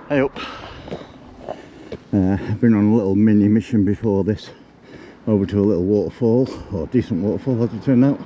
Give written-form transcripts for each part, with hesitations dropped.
Hey up. I've been on a little mini mission before this, over to a little waterfall, or decent waterfall as it turned out.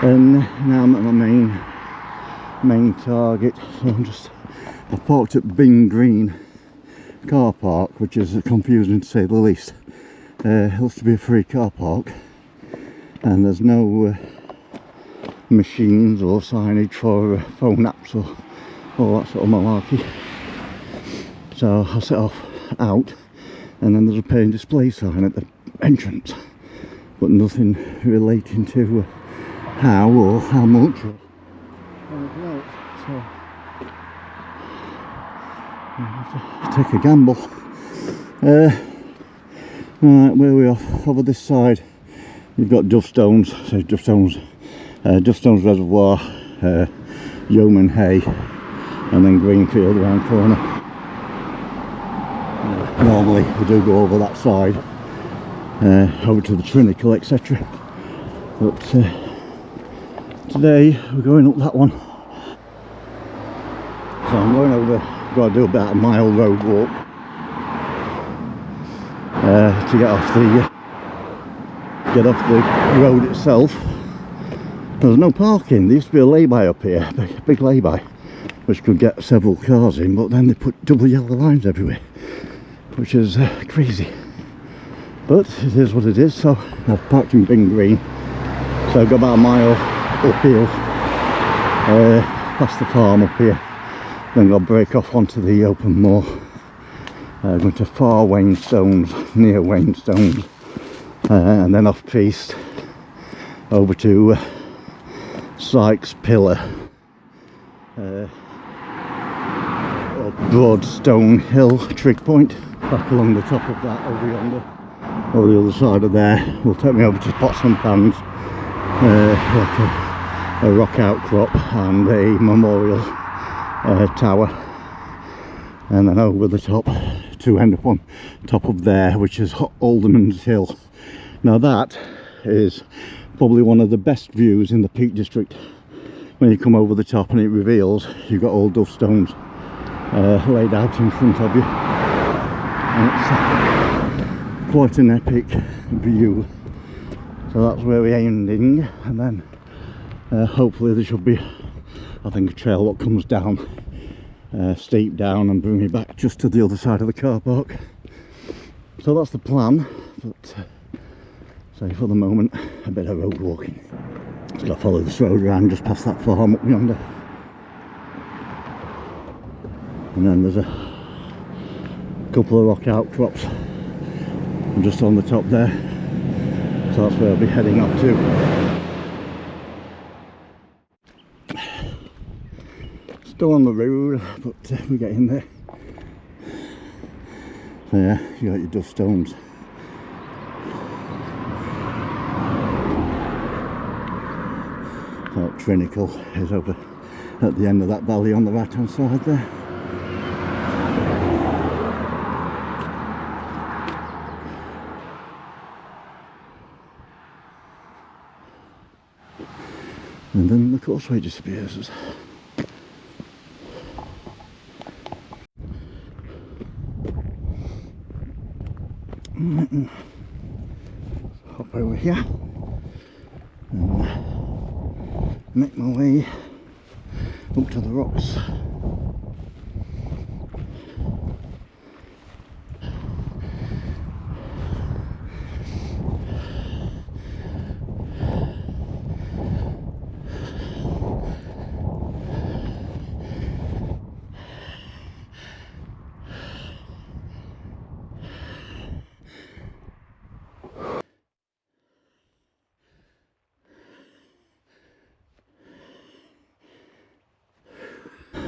And now I'm at my main target. So I've parked at Binn Green Car Park, which is confusing to say the least. It looks to be a free car park, and there's no machines or signage for phone apps or all that sort of malarkey. So I'll set off out, and then there's a pay and display sign at the entrance, but nothing relating to how or how much or anything else. So I have to take a gamble. Right, where are we off? Over this side you've got Duffstones, so Duffstones Reservoir, Yeoman Hay, and then Greenfield around corner. Normally we do go over that side, over to the Trinical, etc. But today we're going up that one. So I'm going over, got to do about a mile road walk to get off the road itself. There's no parking. There used to be a lay-by up here, big lay-by, which could get several cars in, but then they put double yellow lines everywhere, which is crazy. But it is what it is. So I've parked in Binn Green, so I've got about a mile uphill, past the farm up here, then I'll break off onto the open moor, going to far Wainstones, near Wainstones, and then off piste over to Sykes Pillar, or Broadstones Trig point, back along the top of that, over yonder, over the other side of there, will take me over to Pots and Pans, like a rock outcrop and a memorial tower, and then over the top to end up on top of there, which is Alderman's Hill. Now that is probably one of the best views in the Peak District. When you come over the top and it reveals you've got all Duffstones laid out in front of you, and it's quite an epic view. So that's where we're ending, and then hopefully there should be, I think, a trail that comes down, steep down, and bring me back just to the other side of the car park. So that's the plan, but so for the moment a bit of road walking. Just got to follow this road around just past that farm up yonder, and then there's a couple of rock outcrops just on the top there, so that's where I'll be heading up to. Still on the road, but we're getting there. So yeah, you got your Duffstones. So Trinical is over at the end of that valley on the right hand side there. And then the causeway disappears. Hop over here and make my way up to the rocks.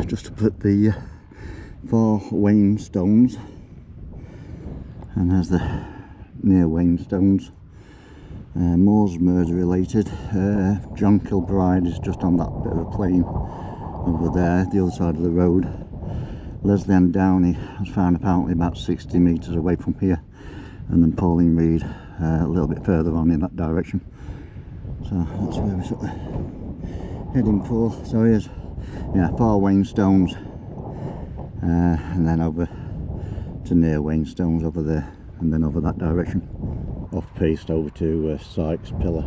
just up at the far Wain stones, and there's the near Wain stones. More's murder related. John Kilbride is just on that bit of a plain over there, the other side of the road. Leslie Ann Downey was found apparently about 60 metres away from here, and then Pauline Reed a little bit further on in that direction. So that's where we're sort of heading for. So here's, yeah, far Wain stones, and then over to near Wain stones over there, and then over that direction off piste over to Sykes Pillar.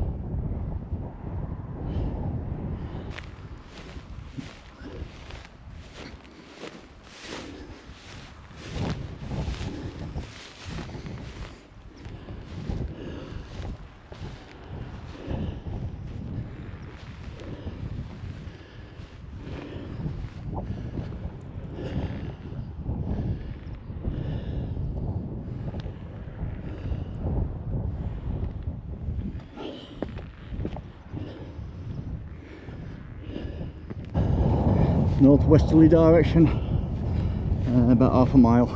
Northwesterly direction, about half a mile.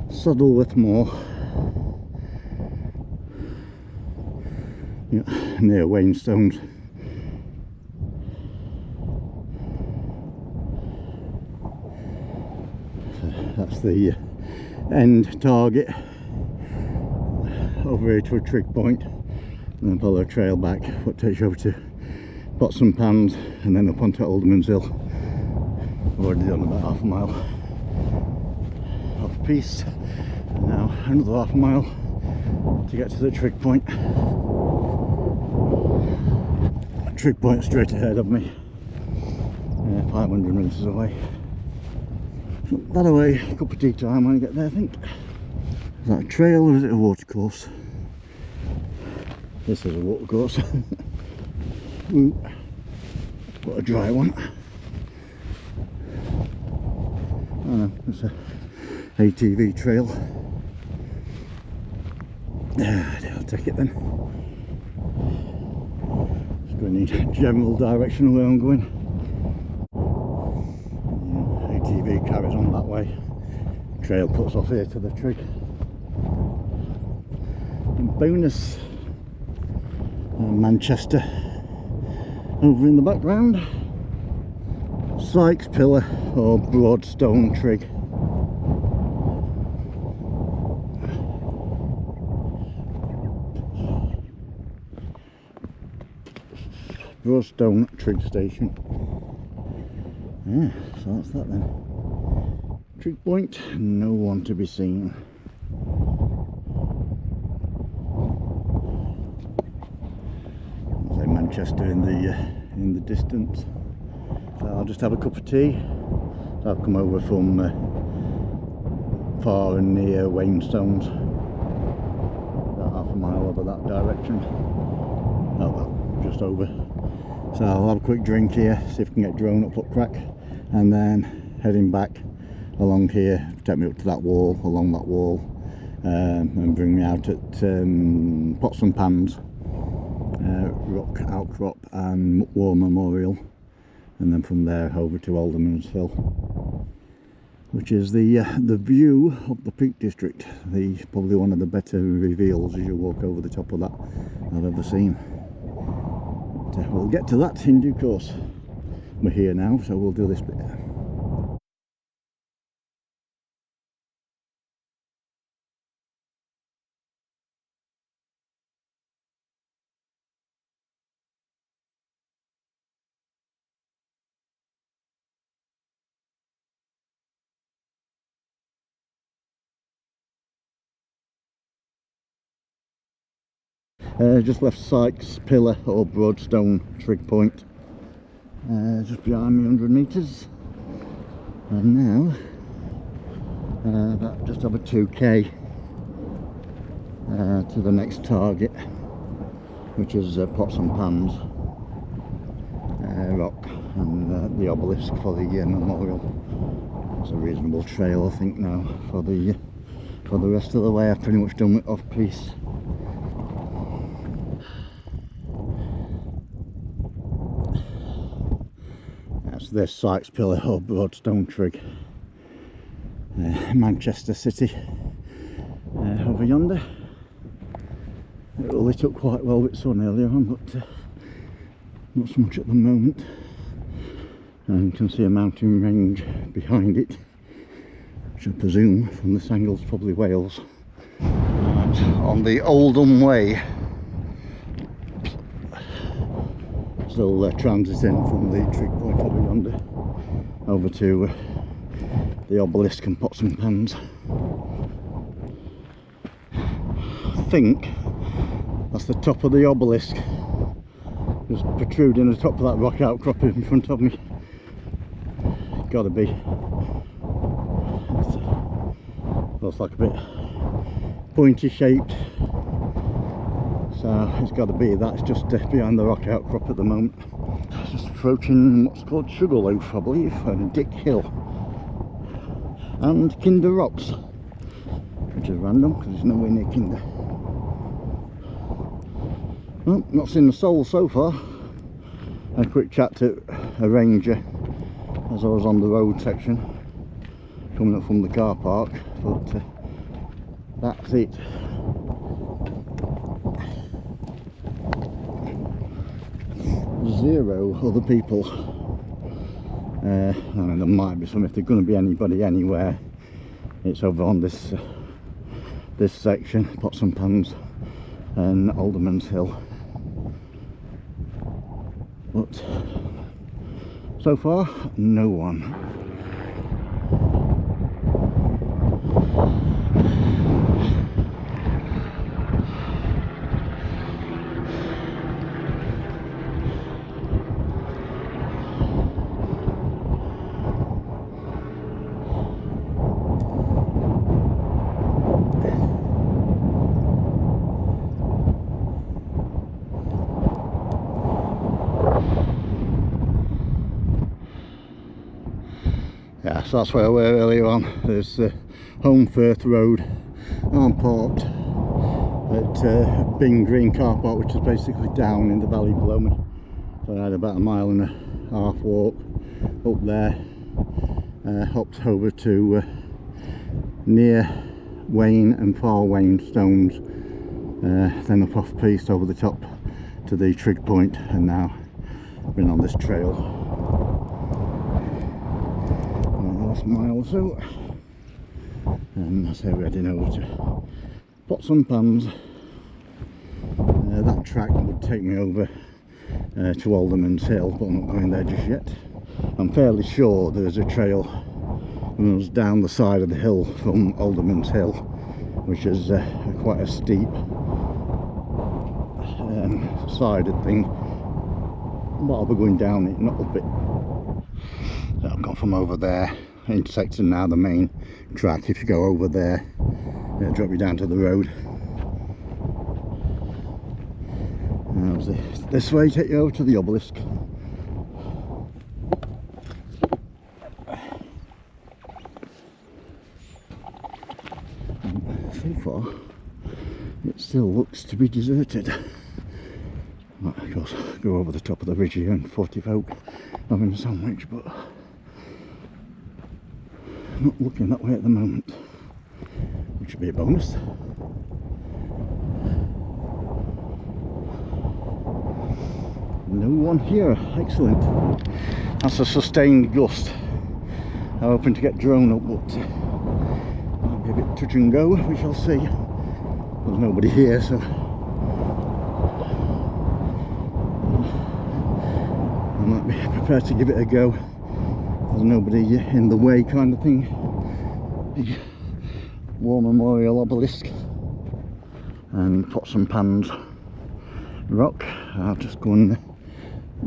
Saddleworth Moor, yeah, near Wain stones. So that's the end target. Over here to a trig point, and then follow a trail back, what takes you over to Pots and Pans, and then up onto Alderman's Hill. I've already done about half a mile off piste, and now another half a mile to get to the trig point. Trig point straight ahead of me, 500 metres away. That away, a cup of tea time when I get there, I think. Is that a trail or is it a watercourse? This is a watercourse. Ooh, what a dry one. Oh no, it's a ATV trail. Yeah, I'll take it then. Just going to need general direction of where I'm going. Yeah, ATV carries on that way. Trail cuts off here to the trig. And bonus, Manchester over in the background. Sykes Pillar or Broadstones Trig. Broadstones Trig station. Yeah, so that's that then. Trig point, no one to be seen. There's Manchester in the distance. So I'll just have a cup of tea. So I've come over from far and near Wain stones, about half a mile over that direction. Oh well, just over. So I'll have a quick drink here, see if we can get drone up crack, and then heading back along here, take me up to that wall, along that wall, and bring me out at Pots and Pans, Rock Outcrop and War Memorial, and then from there over to Alderman's Hill, which is the view of the Peak District. Probably one of the better reveals as you walk over the top of that I've ever seen. But, we'll get to that in due course. We're here now, so we'll do this bit. Just left Sykes Pillar or Broadstones Trig point, just behind me 100 metres, and now about just over 2k to the next target, which is Pots and Pans Rock and the Obelisk for the memorial. It's a reasonable trail I think now for the For the rest of the way I've pretty much done it off piste. That's this Sykes Pillar or Broadstones Trig, Manchester City, over yonder. It lit up quite well with sun earlier on, but not so much at the moment. And you can see a mountain range behind it, which I presume from this angle is probably Wales. Right, on the Oldham Way, still transiting from the trig point over yonder over to the Obelisk and pots and pans. I think that's the top of the Obelisk, just protruding the top of that rock outcrop in front of me. Gotta be. It looks like a bit pointy shaped, so it's got to be that. It's just behind the rock outcrop at the moment. Just approaching what's called Sugarloaf, I believe, and Dick Hill and Kinder Rocks, which is random because there's nowhere near Kinder. Well, not seen a soul so far. Had a quick chat to a ranger as I was on the road section coming up from the car park, but that's it. Zero other people. I mean, there might be some, if there's going to be anybody anywhere. It's over on this section, Pots and Pans and Alderman's Hill. But so far, no one. Yeah, so that's where we were earlier on. There's Home Firth Road on Port at Binn Green Car Park, which is basically down in the valley below me. So I had about a mile and a half walk up there, hopped over to near Wain and far Wain stones, then up off piste over the top to the trig point, and now been on this trail. Last mile or so, and I say we're heading over to Pots and Pans. That track would take me over to Alderman's Hill, but I'm not going there just yet. I'm fairly sure there's a trail that runs down the side of the hill from Alderman's Hill, which is quite a steep sided thing, but I'll be going down it, not up it. So I've gone from over there, intersecting now the main track. If you go over there, it'll drop you down to the road. Now this way take you over to the Obelisk. So far it still looks to be deserted. Might of course go over the top of the ridge here and 40 folk having a sandwich, but not looking that way at the moment, which would be a bonus. No one here, excellent. That's a sustained gust. I'm hoping to get drone up, but might be a bit touch and go, we shall see. There's nobody here, so I might be prepared to give it a go. There's nobody in the way, kind of thing. Big War Memorial Obelisk and Pots and Pans rock. I'll just go and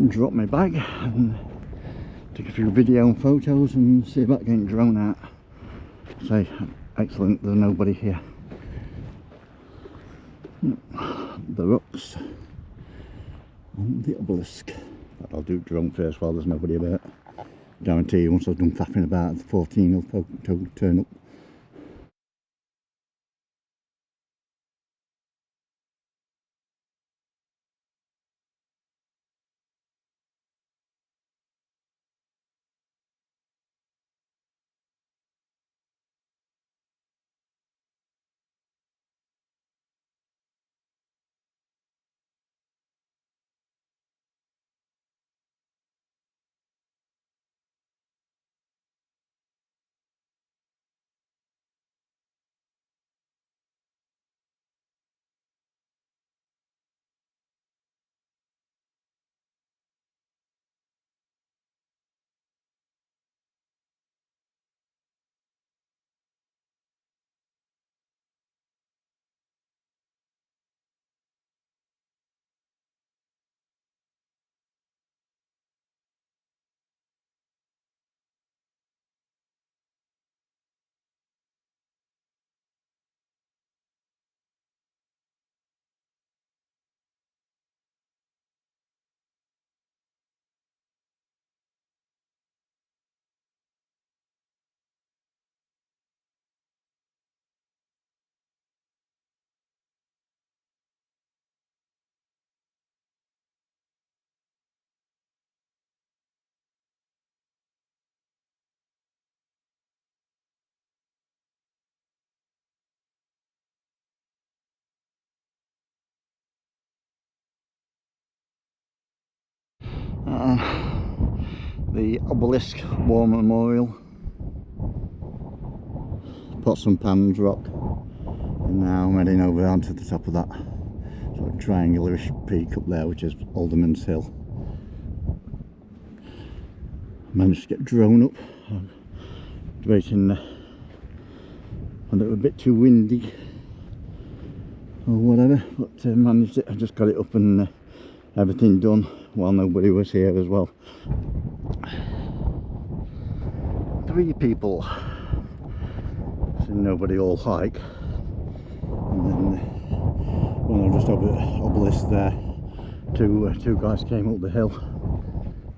drop my bag and take a few video and photos and see about getting drone out. Say, excellent, there's nobody here. The rocks on the Obelisk. But I'll do drone first while there's nobody about. Guarantee you, once I've done faffing about, the 14 will turn up. the Obelisk War Memorial, Pots and Pans Rock, and now I'm heading over onto the top of that sort of triangularish peak up there, which is Alderman's Hill. Managed to get drone up. I'm debating whether it was a bit too windy or whatever, but managed it. I just got it up and everything done while nobody was here as well. 3 people, so nobody all hike, and then when I was just over at Obelisk there, two guys came up the hill,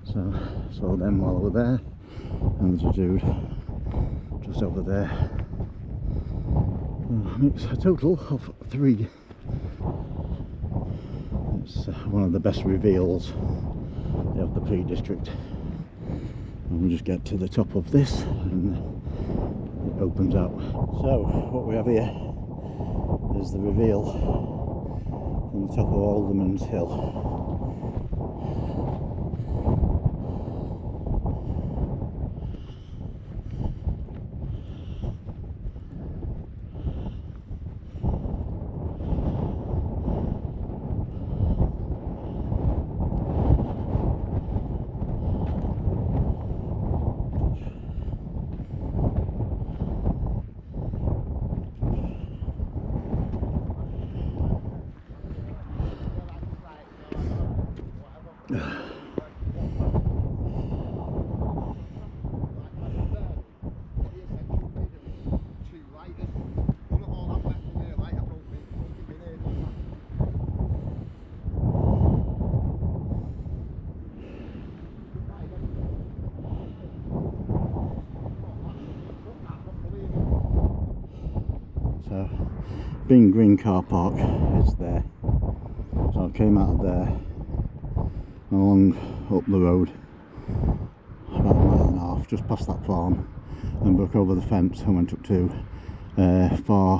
so I saw them while I was there, and there's a dude just over there. It's a total of 3. It's one of the best reveals of the Peak District. And we'll just get to the top of this and it opens out. So what we have here is the reveal on the top of Alderman's Hill. So Binn Green Car Park is there. So I came out of there along up the road about 1.5 miles, just past that farm, and broke over the fence and went up to far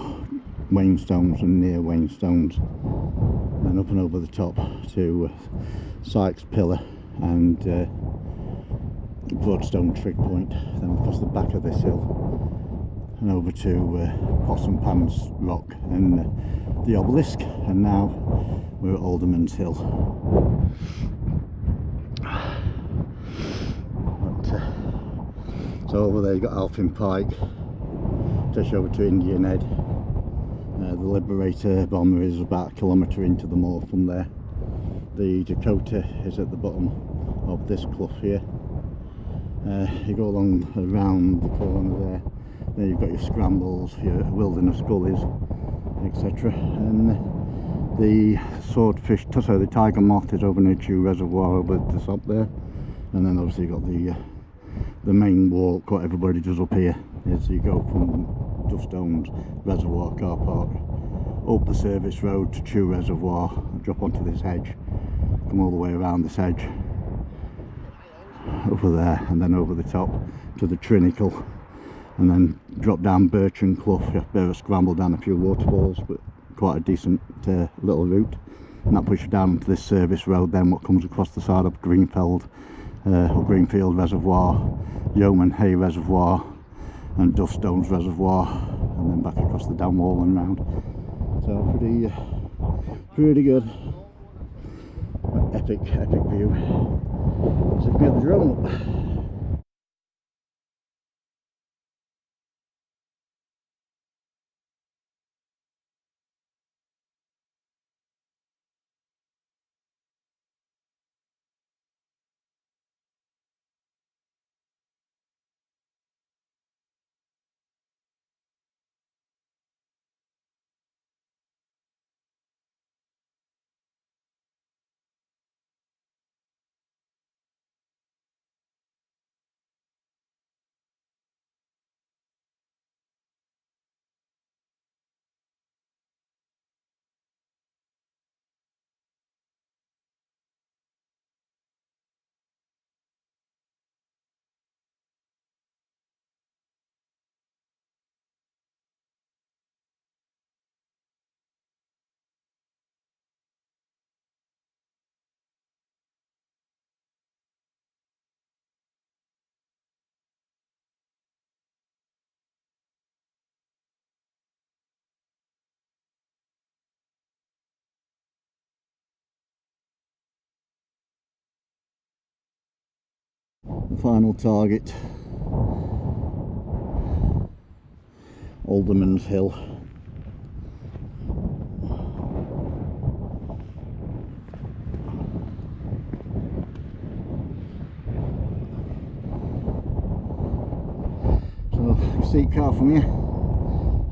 Wain Stones and near Wain Stones, and up and over the top to Sykes Pillar and Broadstones Trig point, then across the back of this hill and over to Pots and Pans Rock and the Obelisk, and now we're at Alderman's Hill. So over there you got Alfin Pike, just over to Indian Head. The Liberator bomber is about 1 kilometre into the moor from there. The Dakota is at the bottom of this clough here. You go along around the corner there. There you've got your scrambles, your wilderness gullies, etc. And the swordfish, the tiger moth is over near Chew Reservoir over the top there. And then obviously you've got the main walk. What everybody does up here is you go from Broadstones Reservoir Car Park up the service road to Chew Reservoir, drop onto this hedge, come all the way around this hedge over there, and then over the top to the Trinicle, and then drop down Birch and Clough. You have a bit of a scramble down a few waterfalls, but quite a decent little route, and that pushes you down onto this service road, then what comes across the side of Greenfield Reservoir, Yeoman Hay Reservoir and Broadstones Reservoir, and then back across the dam wall and round. So pretty good, epic view. So if we have the drone up. The final target, Alderman's Hill. So, see car from here,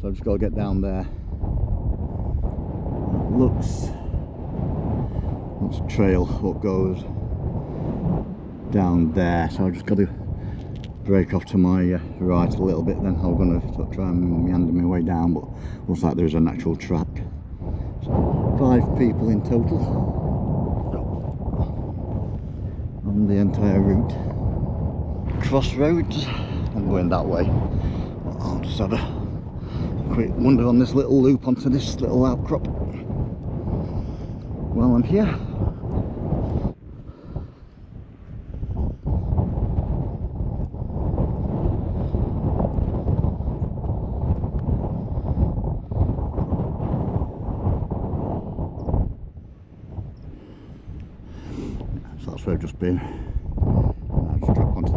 so I've just got to get down there. Looks trail what goes down there, so I've just got to break off to my right a little bit, then I'm going to try and meander my way down, but looks like there's an actual track. So 5 people in total on the entire route. Crossroads, I'm going that way. I'll just have a quick wander on this little loop onto this little outcrop while I'm here. So that's where I've just been. I'll just drop onto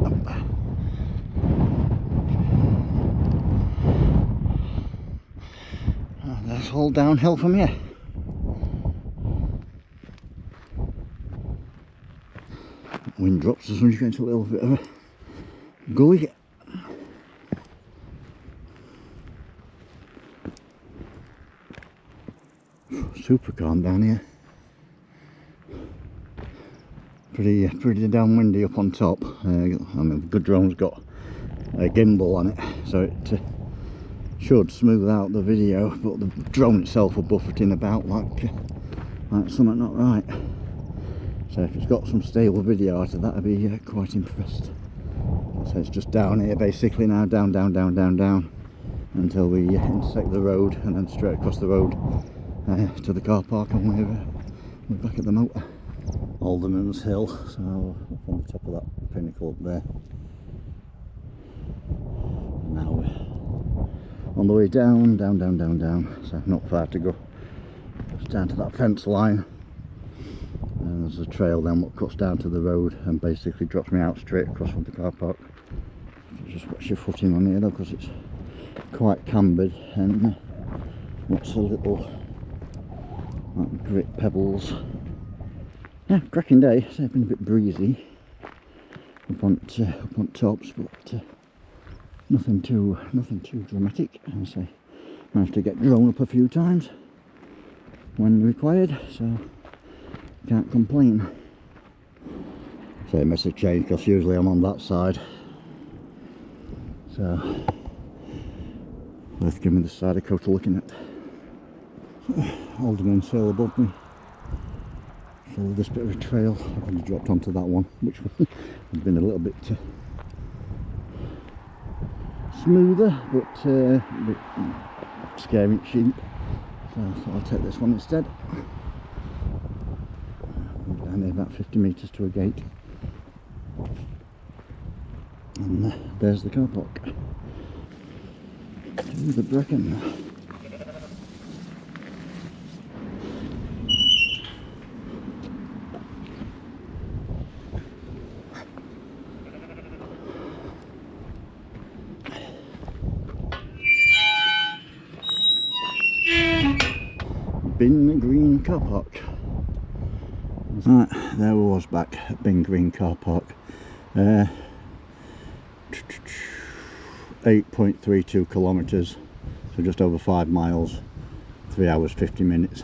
that path. That's all downhill from here. Wind drops as soon as you get into a little bit of a gully. Super calm down here. Pretty downwindy up on top. I mean, the good drone's got a gimbal on it, so it should smooth out the video, but the drone itself will buffeting about like something not right. So if it's got some stable video out of that, I'd be quite impressed. So it's just down here basically now, down until we intersect the road, and then straight across the road to the car park, and we're back at the motor. Alderman's Hill, so up on the top of that pinnacle up there. And now we're on the way down, so not far to go. Just down to that fence line, and there's a trail then what cuts down to the road and basically drops me out straight across from the car park. Just watch your footing on here though, because it's quite cambered and lots of little like grit pebbles. Yeah, cracking day. So it's been a bit breezy up on tops, but nothing too dramatic. I say managed to get drone up a few times when required, so can't complain. So it must have changed because usually I'm on that side, so worth giving me the side of Coat looking at. Alderman Hill above me. Follow this bit of a trail. I've only dropped onto that one, which would have been a little bit smoother, but a bit scary sheep. So I thought I'll take this one instead. Down here about 50 metres to a gate. And there's the car park. To the Brecon. Binn Green Car Park. Right, there we was back at Binn Green Car Park. 8.32 kilometres, so just over 5 miles, 3 hours 50 minutes.